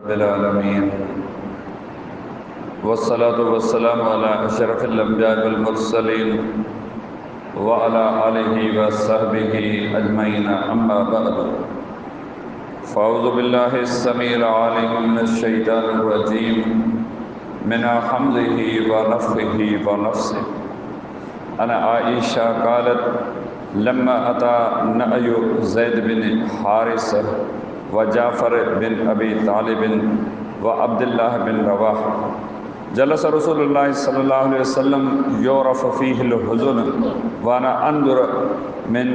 बिलालमीन वस्सलातु वस्सलामु अला अशरफिल अंबिया वल मुरसलीन व अला आलिहि व सहबिहि अजमईन अम्मा बअद फ़अऊज़ु बिल्लाहिस समीइल अलीम मिनश शैतानिर रजीम मिन हम्ज़िहि व नफ़्ख़िहि व नफ़्सिहि अन आइशा क़ालत लम्मा अता नअयु ज़ैद बिन हारिस व जाफ़र बिन अबी तालिब व अब्दुल्लाह बिन रवाह जलस रसूलुल्लाह सल्लल्लाहु अलैहि वसल्लम युरफ़ फ़ीहिल हुज़्न व अना अंज़ुर मिन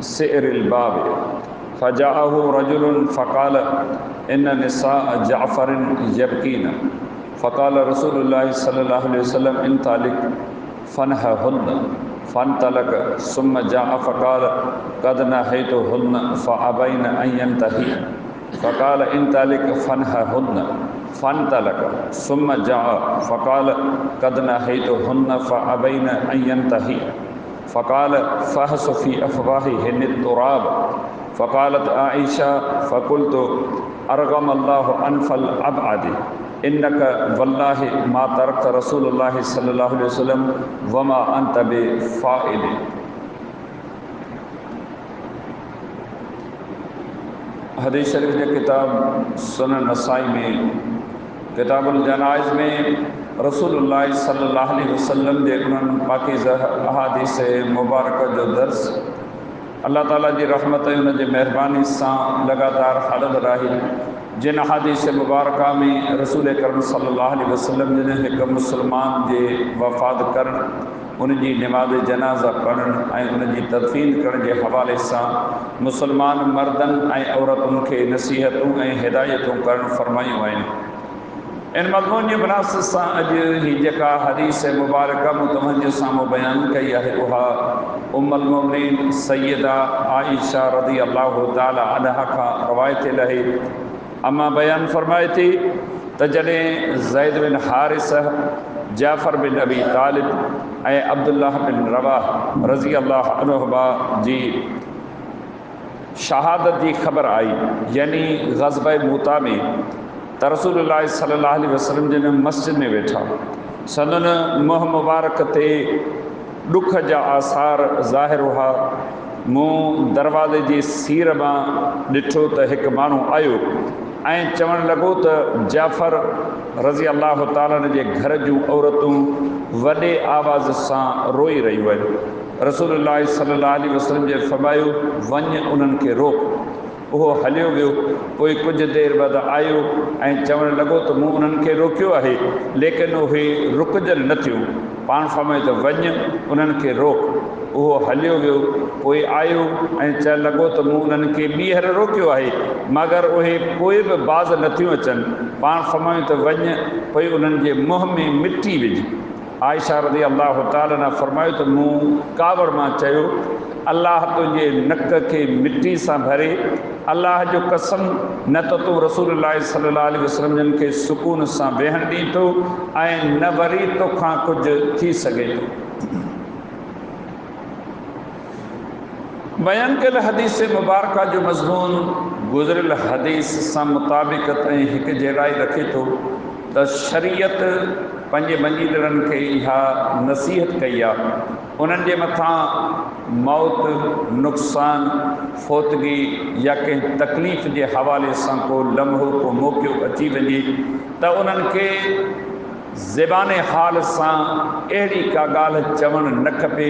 सिअरिल बाब फ़जाअहु रजुलुन फ़क़ाल इन्न निसाअ जाफ़रिन यबकीन फ़क़ाल रसूलुल्लाह सल्लल्लाहु अलैहि वसल्लम इंतलिक़ फ़नहहुन्न फ़न्तलक़ सुम्म जाअ फ़क़ाल क़द नहय्तुहुन्न फ़अबैन अन यंतहियन फ़क़ाल इंतलिक़ फ़नहहुन्न फ़न्तलक़ सुम्म जाअ फ़क़ाल क़द नहय्तुहुन्न फ़अबैन अन यंतहियन फ़क़ाल फ़हस फ़ी अफ़वाहिहिन्न तुराब फ़क़ालत आइशा फ़क़ुल्तु अर्ग़मल्लाहु अनफ़ल अबअद इन्नक वल्लाहि मा तरकत रसूलुल्लाह सल्लल्लाहु अलैहि वसल्लम वमा अंत बिफ़ाइल। हदीस शरीफ जे किताब सुनन नसाई में किताबुल जनाइज़ में रसूलुल्लाह सल्लल्लाहु अलैहि वसल्लम जे उन्हनि पाकीज़ा अहादीस मुबारक जो दर्स अल्लाह ताला जी रहमत ऐं उन जी महिरबानी सां लगातार हलंदो रही। जिन अहादीस मुबारक में रसूल करम सल्लल्लाहु अलैहि वसल्लम जन हिकु मुसलमान जे वफ़ात करण उन जी नमाज़ जनाज़ा पढ़ण ऐं उन जी तदफ़ीन करण जे हवाले सां मुसलमान मर्दनि ऐं औरतुनि खे नसीहतूं ऐं हिदायतूं करणु फ़रमायूं आहिनि। इन मज़मून जी मुनासिबत सां अॼु ही जेका हदीस मुबारक मूं तव्हांजे साम्हूं बयानु कई आहे उहा उम्मुल मोमिनीन सय्यदा आइशा रज़ी अल्लाहु ताला अन्हा खां रवायत आहे। अम्मा बयानु फ़रमाए थी त जॾहिं ज़ैद बिन हारिस जाफ़र बिन अबी तालिब ऐं अब्दुल्लाह बिन रवाह रज़ी अल्लाह अन्हुमा जी शहादत जी ख़बर आई यानी ग़ज़ब मूता में त रसूलुल्लाह सल्लल्लाहु अलैहि वसल्लम जन मस्जिद में वेठा संदन मुंहुं मुबारक ते ॾुख जा आसार ज़ाहिर हुआ। मूं दरवाज़े जी सीर मां ॾिठो त हिकु माण्हू आयो ऐं चवणु लॻो त जाफ़र रज़ी अल्लाह ताला जे घर जूं औरतूं वॾे आवाज़ सां रोई रहियूं आहिनि। रसूलुल्लाह सल्लल्लाहु अलैहि वसल्लम जे फ़रमायो वञ उन्हनि खे रोक। उहो हलियो वियो। पोइ कुझु देरि बाद आयो ऐं चवणु लॻो त मूं उन्हनि खे रोकियो आहे लेकिन उहे रुकजनि न थियूं। पाण फ़रमायो त वञ उन्हनि खे रोक। उहो हलियो वियो। पोइ आयो ऐं चवणु लॻो त मूं उन्हनि खे ॿीहर रोकियो आहे मगर उहे पोइ बि बाज़ नथियूं अचनि। पाण फ़रमायो त वञ पोइ उन्हनि जे मुंहं में मिटी विझ। आइशा रज़ी अल्लाह ताला अन्हा फ़रमायो त मूं कावड़ मां चयो अल्लाह तुंहिंजे नक खे मिटी सां भरे अल्लाह जो कसम न त तूं रसूलुल्लाह सल्लल्लाहु अलैहि वसल्लम जन खे सुकून सां वेहण ॾींदो ऐं न वरी तोखां कुझु थी सघे थो। बयान कयल हदीस मुबारक जो मज़मून गुज़िरियल हदीस सां मुताबिक़त ऐं हिकु जहिड़ाई रखे थो त शरीयत पंहिंजे मञींदड़नि खे इहा नसीहत कई आहे उन्हनि जे मथां मौत नुक़सान फ़ौतगी या कंहिं तकलीफ़ जे हवाले सां को लम्हो को मौक़ो अची वञे त उन्हनि खे ज़बान हाल सां अहिड़ी का ॻाल्हि चवणु न खपे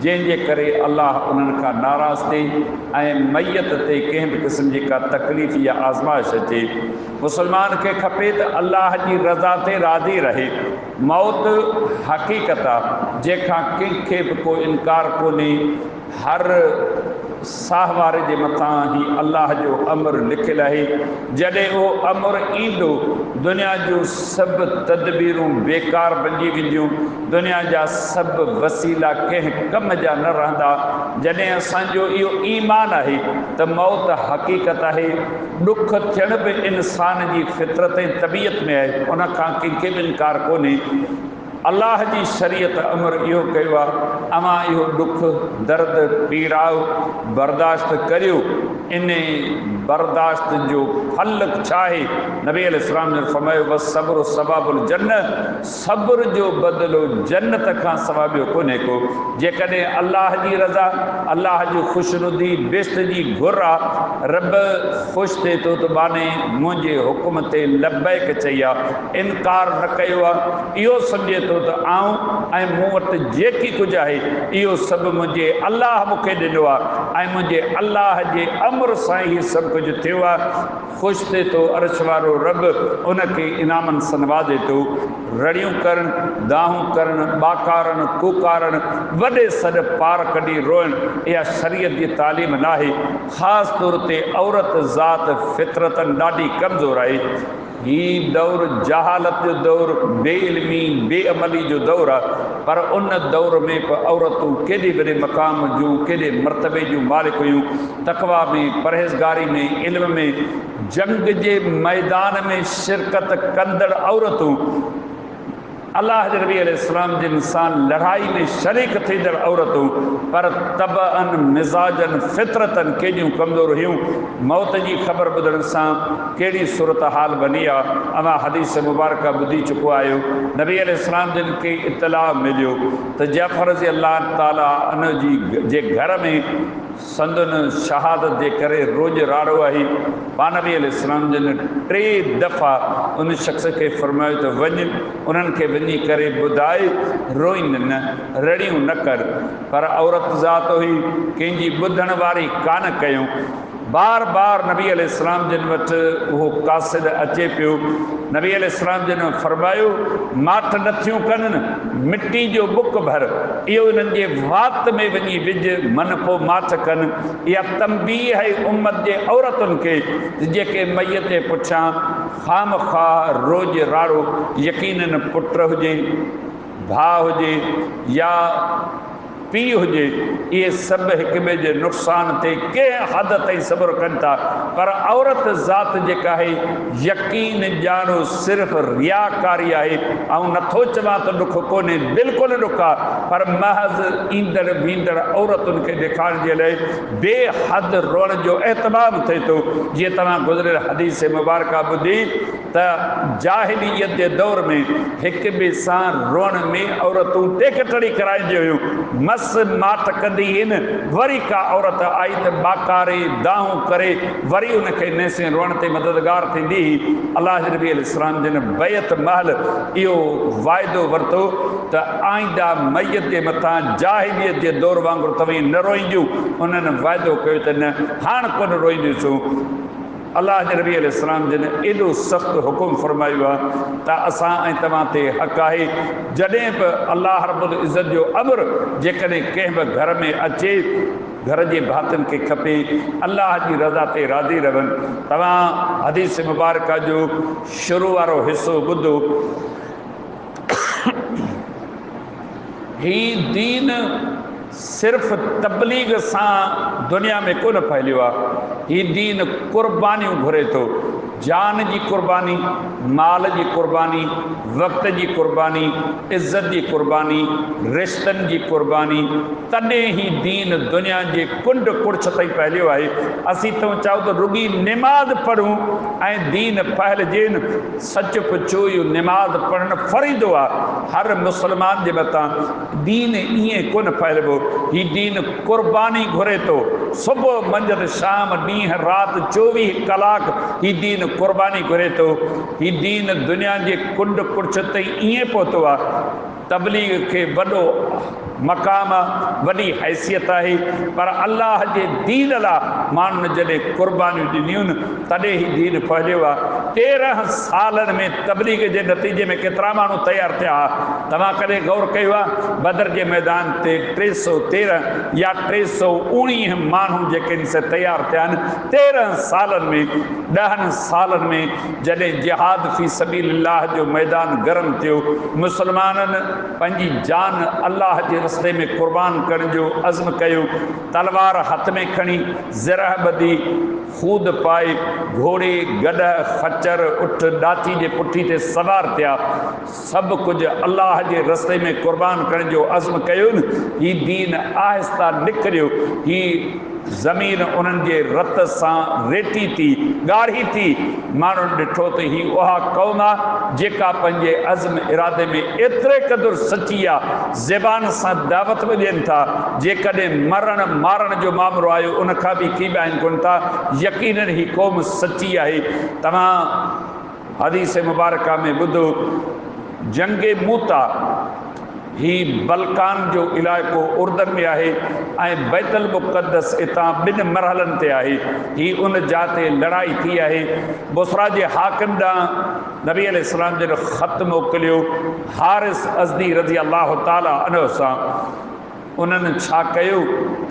जंहिंजे करे अल्लाह उन्हनि खां नाराज़ थिए ऐं मैयत ते कंहिं बि क़िस्म जी का तकलीफ़ या आज़माइश अचे। मुसलमान खे खपे त अल्लाह जी रज़ा ते राज़ी रहे। मौत हक़ीक़त आहे जंहिंखां कंहिंखे बि को इनकार कोन्हे। हर साह वारे जे मथां ई अल्लाह जो अमर लिखियलु आहे। जॾहिं उहो अमर ईंदो दुनिया जूं सभु तदबीरूं बेकार बणिजी वेंदियूं। दुनिया जा सभु वसीला कंहिं कम जा न रहंदा। जॾहिं असांजो इहो ईमान आहे त मौत हक़ीक़त आहे ॾुख थियण बि इंसान जी फितरत ऐं तबियत में आहे उनखां कंहिंखे बि इनकार कोन्हे। अल्लाह जी शरीयत अमर इहो कयो आहे अवां इहो ॾुख दर्द पीड़ाव बर्दाश्त करियो इन बर्दाश्त जो फल छा आहे? नबी अलैहिस्सलाम ने फरमायो बस सब्र सबाबुल जन्नत, सब्र जो बदिलो जन्नत खां सवाइ ॿियो कोन्हे को। जेकॾहिं अल्लाह जी रज़ा, अल्लाह जी ख़ुशनुदी बेश्त जी घुर आहे, रब ख़ुशि थिए थो त बाने मुंहिंजे हुकुम ते लब्बैक चई आहे, इनकार न कयो आहे। इहो सम्झे थो त आऊं ऐं मूं वटि जेकी कुझु आहे इहो सभु मुंहिंजे अल्लाह मूंखे ॾिनो आहे ऐं मुंहिंजे अल्लाह जे अमर सां ई सभु कुझु थियो आहे। ख़ुशि थिए थो अर्श वारो रब उनखे इनामनि सां नवाज़े थो। रड़ियूं करणु, दाहूं करणु, ॿाकारनि, कुकारणु, वॾे सॾ पार कढी रोइणु, इहा शरीयत जी तालीम न आहे। ख़ासि तौर ते औरत ज़ात फितरतनि ॾाढी कमज़ोर आहे। ही दौर जहालत जो दौर, बेइल्मी बेअमली जो दौर आहे, पर उन दौर में बि औरतूं केॾे वॾे मक़ाम जूं, केॾे मर्तबे जूं मालिक हुयूं। तक़वा में, परहेज़गारी में, इल्म में, जंग जे मैदान में शिरकत कंदड़ औरतूं, अल्लाह जे नबी अलैहिस्सलाम जिन सां लड़ाई में शरीक थींदड़ औरतूं, पर तबअन मिज़ाजन फितरतन केॾियूं कमज़ोर हुयूं। मौत जी ख़बर ॿुधण सां कहिड़ी सूरत हाल बनी आहे, अवां हदीस मुबारक ॿुधी चुको आहियो। नबी अलैहिस्सलाम जिन खे इतलाह मिलियो त जाफ़र रज़ी अल्लाह ताला अन जी जे घर में संदन शहादत जे करे रोज़ राड़ो आहे। पाण नबी अलैहिस्सलाम जिन 3 दफ़ा उन शख़्स खे फरमायो त वञ, उन्हनि खे वञी करे ॿुधाए रोईंद न, रड़ियूं न कर। पर औरत ज़ात हुई, कंहिंजी ॿुधण वारी कान कयूं। बार बार नबी अलैहिस्सलाम जिन वटि उहो कासिद अचे पियो। नबी अलैहिस्सलाम जिन फरमायो माठ नथियूं कनि, मिटी जो बुक भर, इहो इन्हनि जे वात में वञी विझ, मन पोइ माठ कनि। इहा तंबीह आहे उम्मत जे औरतुनि खे जेके मैयत जे पुठियां ख़ाम ख़्वाह रोज़ राड़ो, यकीनन पुट हुजे, भाउ हुजे या पीउ हुजे, इहे सभु हिक ॿिए जे नुक़सान ते कंहिं हद ताईं सब्र कनि था। पर औरत ज़ात जेका आहे, यकीन ॼाणो सिर्फ़ु रियाकारी आहे। ऐं नथो चवां त ॾुख कोन्हे, बिल्कुलु ॾुख आहे, पर महज़ ईंदड़ बींदड़ औरतुनि खे ॾेखारण जे लाइ बेहद रोअण जो एहतमाम थिए थो। जीअं तव्हां गुज़िरियल हदीस मुबारक ॿुधी त जाहिलियत जे दौर में हिक ॿिए सां रोअण में औरतूं टेकटड़ी कराईंदियूं हुयूं। मस माठ कंदी आहिनि, वरी का औरत आई त ॿाकारे दाहूं करे वरी उनखे नेसे रोअण ते मददगार थींदी हुई। अल्लाह जे नबी अलैहिस्सलाम जिन बैत महल इहो वाइदो वरितो त आईंदा मैयत जे मथां जाहिलियत जे दौर वांगुरु तव्हीं न रोईंदियूं। उन्हनि वाइदो कयो त न, हाणे कोन रोईंदियूं। अल्लाह जे नबी अलैहिस्सलाम जिन एॾो सख़्तु हुकुम फरमायो आहे त असां ऐं तव्हां ते हक़ आहे, जॾहिं बि अल्लाह रब्बुल इज़्ज़त जो अमर जेकॾहिं कंहिं बि घर में अचे, घर जे भातियुनि खे खपे अल्लाह जी रज़ा ते राज़ी रहनि। तव्हां हदीस मुबारक जो शुरू वारो हिसो ॿुधो। ही दीन सिर्फ़ तबलीग सां दुनिया में कोन फैलियो आहे। ही दीन क़ुर्बानियूं घुरे थो, जान जी क़ुर्बानी, माल जी क़ुर्बानी, वक़्त जी क़ुर्बानी, इज़्ज़त जी क़ुर्बानी, रिश्तनि जी क़ुर्बानी। तॾहिं ई दीन दुनिया जे कुंड कुड़छ ताईं फैलियो आहे। असीं तो चाहो त रुगी निमाज़ पढ़ूं ऐं दीन फैलिजे न। सच पुछो, इहो निमाज़ पढ़णु फरीदो आहे हर मुस्लमान जे मथां। दीन ईअं कोन फैलिबो। ही दीन क़ुर्बानी घुरे थो। सुबुह मंझंदि शाम ॾींहुं राति 24 कलाक ही दीन क़ुर्बानी घुरे थो। ही दीन दुनिया जे कुंड कुड़छ ताईं ईअं पहुतो आहे। तबलीग खे वॾो मक़ाम, वॾी हैसियत आहे, पर अल्लाह जे दीन लाइ माण्हुनि जॾहिं क़ुर्बानियूं ॾिनियूं न, तॾहिं ई दीन फहिलियो आहे। 13 सालनि में तबलीग जे नतीजे में केतिरा माण्हू तयारु थिया। तव्हां कॾहिं गौर कयो आहे? बदर जे मैदान ते 313 या 319 माण्हू जेके से तयारु थिया आहिनि 13 सालनि में। 10 सालनि में जॾहिं जिहाद फी सबीलिल्लाह जो मैदान गरम थियो, मुस्लमाननि पंहिंजी जान अल्लाह जे रस्ते में क़ुर्बान करण जो अज़्म कयो। तलवार हथ में खणी, ज़रह ॿधी, खूद पाए, घोड़े, गॾ, खच्चर, उठ, ॾाची जे पुठी ते सवार थिया। सभु कुझु अल्लाह जे रस्ते में क़ुर्बान करण जो अज़्म कयो न। ही दीन आहिस्ता निकिरियो। ही ज़मीन उन्हनि जे रत सां रेटी थी ॻाढ़ी थी माण्हुनि ॾिठो त ही उहा क़ौम आहे जेका पंहिंजे अज़्म इरादे में एतिरे क़दुरु सची आहे ज़बान सां दावत बि ॾियनि था जेकॾहिं मरण मारण जो मामिलो आयो उन खां बि कीबा आहिनि कोन था यकीननि ही क़ौम सची आहे तव्हां हदीस मुबारका में ॿुधो जंगे मूता ही बल्कान जो इलाइक़ो उर्दन में आहे ऐं बैतुल मुक़द्दस इतां ॿिनि मरहलनि ते आहे ही उन जाइ ते लड़ाई थी आहे बुसरा जे हाकिम ॾांहुं नबी अलैहिस्सलाम जन ख़त मोकिलियो हारिस अज़दी रज़ी अल्लाह ताला अन्हु सां उन्हनि छा कयो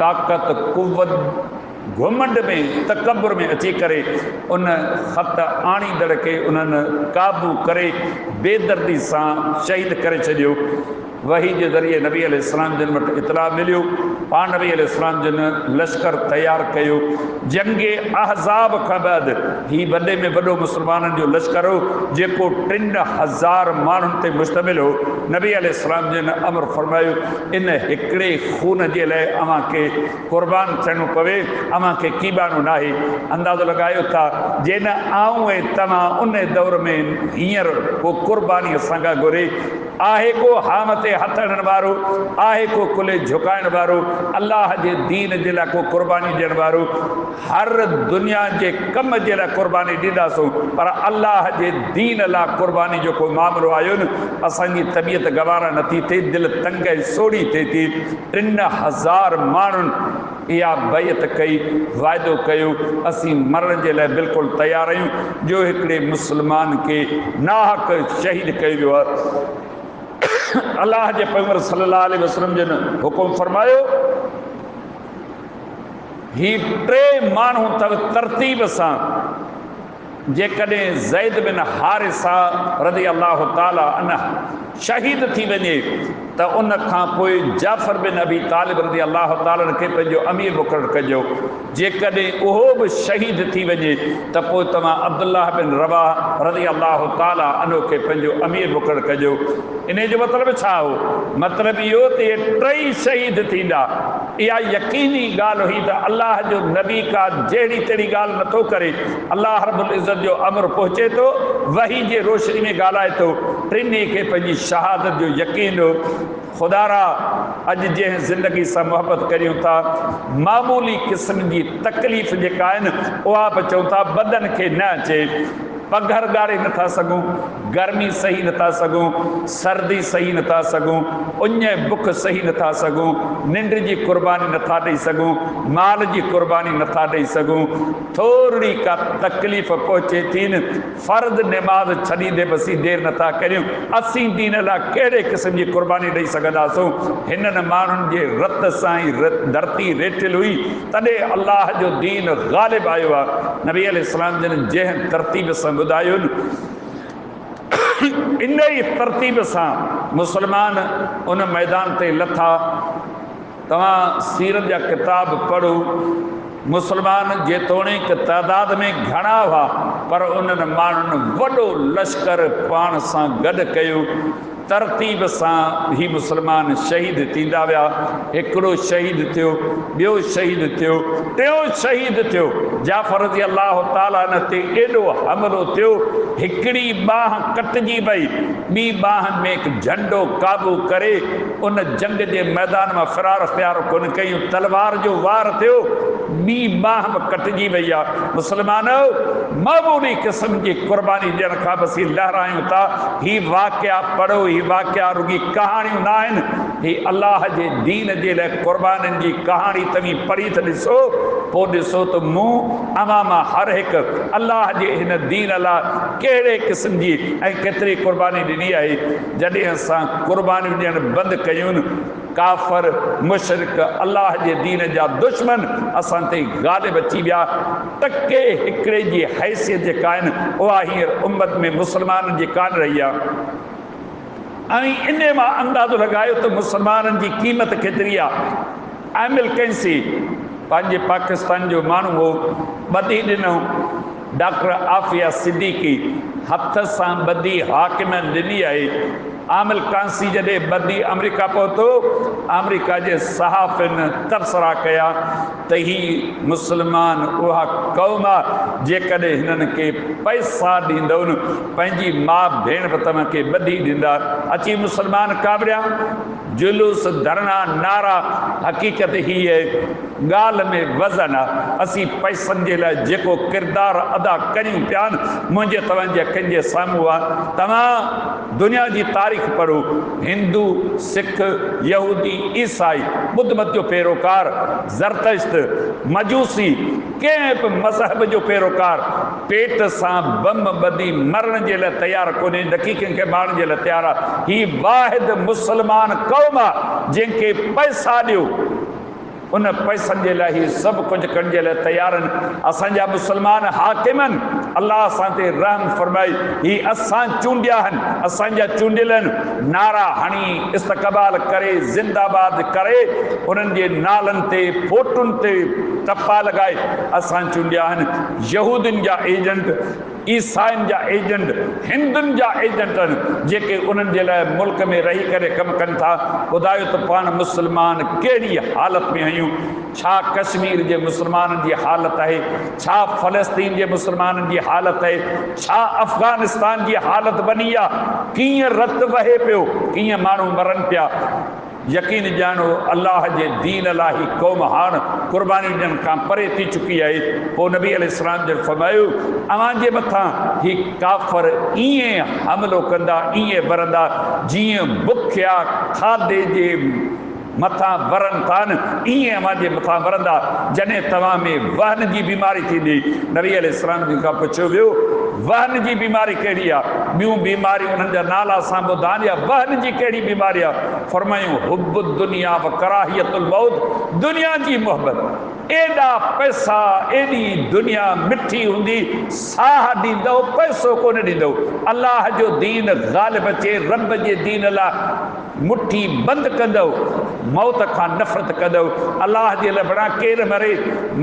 ताक़त कुव्वत घुमंड में तकबुर में अची करे उन ख़त आणींदड़ खे उन्हनि क़ाबू करे बेदर्दी सां शहीद करे छॾियो वही जे ज़रिए नबी अलैहिस्सलाम जन वटि इतला मिलियो पाण नबी अलैहिस्सलाम जन लश्कर तयारु कयो जंगे अहज़ाब खां बाद ही वॾे में वॾो मुस्लमाननि जो लश्कर हो जेको 3000 माण्हुनि ते मुश्तमिल हो नबी अलैहिस्सलाम जन अमर फरमायो इन हिकिड़े खून जे लाइ अव्हांखे क़ुर्बान थियणो पवे अव्हांखे कीबानो न आहे अंदाज़ो लॻायो था जे न आऊं ऐं तव्हां उन दौर में हींअर को क़ुर्बानी असां खां घुरे आहे को हाम ते हथ हणण वारो आहे को कुले झुकाइण वारो अल्लाह जे दीन जे लाइ को क़ुर्बानी ॾियण वारो हर दुनिया जे कम जे लाइ क़ुर्बानी ॾींदासूं पर अल्लाह जे दीन लाइ क़ुर्बानी जो को मामिलो आयो न असांजी तबियत गवारा नथी थिए दिलि तंग ऐं सोढ़ी थिए थी 3000 माण्हुनि इहा बैत कई वाइदो कयो असीं मरण जे लाइ बिल्कुलु तयारु आहियूं जो हिकिड़े मुस्लमान खे नाहक शहीद कयो वियो आहे अल्लाह जे पैगंबर सल्लल्लाहु अलैहि वसल्लम जन हुकुम फरमायो ही 3 माण्हू अथव तरतीब सां जेकॾहिं ज़ैद बिन हारिसा रज़ी अल्लाह ताला अन्हु शहीद थी वञे त उन खां पोइ जाफ़र बिन अबी तालिब रज़ी अल्लाह ताला खे पंहिंजो अमीर मुक़ररु कजो जेकॾहिं उहो बि शहीद थी वञे त पोइ तव्हां अब्दुल्लाह बिन रवाह रज़ी अल्लाह ताला अन्हु खे पंहिंजो अमीर मुक़ररु कजो इन जो मतिलबु छा हो मतिलबु इहो त इहे 3 शहीद थींदा इहा यकीनी ॻाल्हि हुई त अल्लाह जो नबी का जहिड़ी तहिड़ी ॻाल्हि नथो करे अल्लाह रब्बुल इज़्ज़त जो अमर पहुचे थो वही जे रोशनी में ॻाल्हाए थो टिनी खे पंहिंजी शहादत जो यकीन हो खुदारा अॼु जंहिं ज़िंदगी सां मोहबत करियूं था मामूली क़िस्म जी तकलीफ़ जेका आहिनि उहा बि चऊं था बदन खे न अचे पघर ॻारे नथा सघूं गर्मी सही नथा सघूं सर्दी सही नथा सघूं उञ बुख सही नथा सघूं निंड जी क़ुर्बानी नथा ॾेई सघूं माल जी क़ुर्बानी नथा ॾेई सघूं थोरी का तकलीफ़ पहुचे थी न फ़र्द निमाज़ छॾींदे बसी देरि नथा करियूं असीं दीन लाइ कहिड़े क़िस्म जी क़ुर्बानी ॾेई सघंदासूं हिननि माण्हुनि जे रत सां ई धरती रेटियल हुई तॾहिं अल्लाह जो दीन ग़ालिब आयो आहे नबी अलैहिस्सलाम जन जंहिं तरतीब सां ॿुधायो इन ई तरतीब सां मुस्लमान उन मैदान ते लथा तव्हां सीरत जा किताब पढ़ो मुस्लमान जेतोणीक तइदाद में घणा हुआ पर उन्हनि माण्हुनि वॾो लश्कर पाण सां गॾु कयो तरतीब सां ही मुस्लमान शहीद थींदा विया हिकिड़ो शहीद थियो ॿियो शहीद थियो टियों शहीद थियो जाफ़र रज़ी अल्लाह ताला न ते एॾो हमिलो थियो हिकिड़ी बाह कटिजी वई ॿी बाह में हिकु झंडो क़ाबू करे उन जंग जे मैदान मां फ़रार अख़्तियार कोन कयूं तलवार जो वार थियो ॿी बाह बि कटिजी वई आहे मुस्लमानो मामूली क़िस्म जी क़ुर्बानी ॾियण खां बि असीं लहरायूं था ही वाक़िया पढ़ो ही वाक़िया रुगी कहाणियूं न आहिनि ही अल्लाह जे दीन जे लाइ क़ुर्बानीनि जी कहाणी तव्हीं पढ़ी त ॾिसो पोइ ॾिसो त मूं अवां मां हर हिकु अल्लाह जे हिन दीन लाइ कहिड़े क़िस्म जी ऐं केतिरी क़ुर्बानी ॾिनी आहे जॾहिं असां क़ुर्बानियूं ॾियणु बंदि कयूं काफ़र मुशरिक अल्लाह जे दीन जा दुश्मन असां ते ग़ालिब अची विया टके हिकिड़े जी हैसियत जेका आहिनि उहा हींअर उम्मत में मुस्लमाननि जी कान रही आहे ऐं इन मां अंदाज़ो लॻायो त मुस्लमाननि जी क़ीमत केतिरी आहे एमिल कैंसी पंहिंजे पाकिस्तान जो माण्हू हो ॿधी ॾिनो डॉक्टर आफ़िया सिद्दीकी हथ सां ॿधी हाकिमनि ॾिनी आहे आमिल कांसी जॾहिं बदी अमेरिका पहुतो, अमेरिका जे सहाफ़िन तबसरा कया त ही मुस्लमान उहा क़ौम आहे जेकॾहिं हिननि खे पैसा ॾींदव न पंहिंजी माउ भेण बि तव्हांखे ॿधी ॾींदा। अची मुस्लमान कावरिया, जुलूस, धरना, नारा, हक़ीक़त ही आहे, ॻाल्हि में वज़न आहे। असीं पैसनि जे लाइ जेको किरदारु अदा करियूं पिया न, मुंहिंजे तव्हांजे अखियुनि जे साम्हूं आहे। तव्हां दुनिया जी तारीख़ पढ़ो, हिंदू, सिख, यहूदी, ईसाई, बुद्ध मत जो पैरोकार, ज़रतश्त, मजूसी, कंहिं बि मज़हब जो पैरोकार पेट सां बम ॿधी मरण जे लाइ तयारु कोन्हे, दक़ीक़नि खे मारण जे लाइ तयारु आहे। ही वाहिद मुस्लमान क़ौम आहे जंहिंखे पैसा ॾियो, उन पैसनि जे लाइ ही सभु कुझु करण जे लाइ तयारु आहिनि। असांजा मुस्लमान हाकिम आहिनि, अलाह असां ते रहम फरमाए, ही असां चूंडिया आहिनि, असांजा चूंडियल आहिनि। नारा हणी, इस्तक़बाल करे, ज़िंदाबाद करे, उन्हनि जे नालनि ते, फोटुनि ते टपा लॻाए असां चूंडिया आहिनि। यहूदियुनि जा एजेंट, ईसाइनि जा एजेंट, हिंदुनि जा एजेंट आहिनि जेके उन्हनि जे लाइ मुल्क में रही करे कमु कनि था। ॿुधायो त पाण मुस्लमान कहिड़ी हालत में आहियूं? छा कश्मीर जे मुस्लमाननि जी हालत आहे? छा फ़लस्तीन जे मुस्लमाननि जी हालत आहे? छा अफ़गानिस्तान जी हालत बनी आहे? कीअं रत वहे पियो, कीअं माण्हू मरनि पिया? यकीन ॼाणो अल्लाह जे दीन लाइ ही क़ौम हाणे क़ुर्बानी ॾियण खां परे थी चुकी आहे। पोइ नबी अलैहिस्सलाम जन फरमायो, अव्हांजे मथां ही काफ़र ईअं हमिलो कंदा, ईअं वरंदा जीअं बुखिया खाधे जे मथां वरनि था न, ईअं अव्हांजे मथां वरंदा जॾहिं तव्हां में वहन जी बीमारी थींदी। नबी अलैहिस्सलाम जिन खां पुछियो वियो, वहन जी बीमारी कहिड़ी आहे? ॿियूं बीमारियूं उन्हनि जा नाला असां ॿुधा या वहन जी कहिड़ी बीमारी आहे? फरमायूं, हुब्बु दुनिया व कराहियतुल मौत, दुनिया जी मोहबत। एॾा पैसा, एॾी दुनिया मिठी हूंदी, साह ॾींदव, पैसो कोन ॾींदव। अलाह जो दीन ग़ालिब अचे, रब जे दीन लाइ मुठी बंदि कंदव, मौत खां नफ़रत कंदव। अलाह जे लाइ बणा केरु मरे,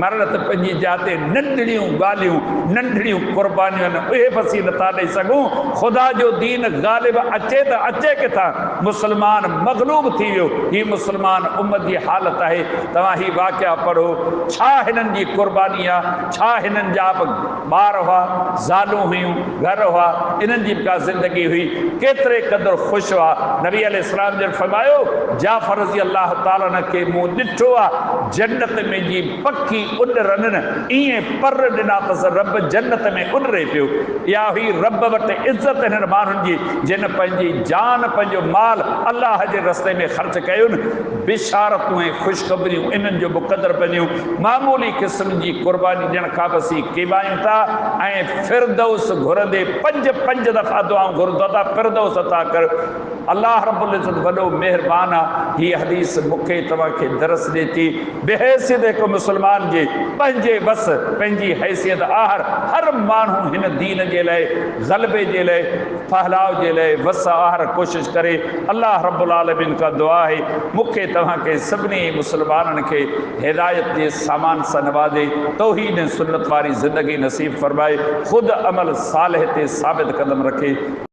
मरण त पंहिंजी जाते नंढड़ियूं ॻाल्हियूं, नंढड़ियूं क़ुर्बानियूं आहिनि, उहे बि असीं नथा ॾेई सघूं। ख़ुदा जो दीन ग़ालिब अचे त अचे किथां? मुस्लमान मग़लूब थी वियो। ही मुस्लमान उम्मत जी हालत आहे। तव्हां ही वाक़िया पढ़ो, छा हिननि जी क़ुर्बानी आहे, छा हिननि जा ॿार हुआ, ज़ालूं हुयूं, घर हुआ, इन्हनि जी का ज़िंदगी हुई, केतिरे क़दुरु ख़ुशि हुआ। नबी अलैहिस्सलाम जन फरमायो, जाफ़र रज़ी अल्लाह ताला अन्हु खे मूं ॾिठो आहे, जन्नत में जी पखी उॾरनि न, ईअं पर ॾिना अथसि, रब जन्नत में उॾरे पियो। इहा हुई रब वटि इज़त हिननि माण्हुनि जी जिन पंहिंजी जान, पंहिंजो माल अलाह जे रस्ते में ख़र्च कयो न। बिशारतूं ऐं ख़ुशख़बरियूं इन्हनि जो मुक़दर बणियूं। मामूली क़िस्म जी क़ुर्बानी ॾियण खां बि असीं केबायूं था ऐं फिरदौस घुरंदे पंज दफ़ा दुआऊं घुरंदा था, फिरदौस अता कर। अल्लाह रब्बुल इज़्ज़त वॾो महिरबान आहे। हीअ हदीस मूंखे तव्हांखे दरस ॾिए थी बेहैसियत हिकु मुस्लमान जे, पंहिंजे बस, पंहिंजी हैसियत आहर हर माण्हू हिन दीन जे लाइ, ग़लबे जे लाइ, फहलाव जे लाइ वस आहर कोशिशि करे। अल्लाह रब्बुल आलमीन का दुआ आहे मूंखे तव्हांखे सभिनी मुस्लमाननि खे हिदायत जे सामान सां नवाज़े, तौहीद ऐं सुन्नत वारी ज़िंदगी नसीब फरमाए, ख़ुदि अमल सालिह ते साबित क़दम रखे।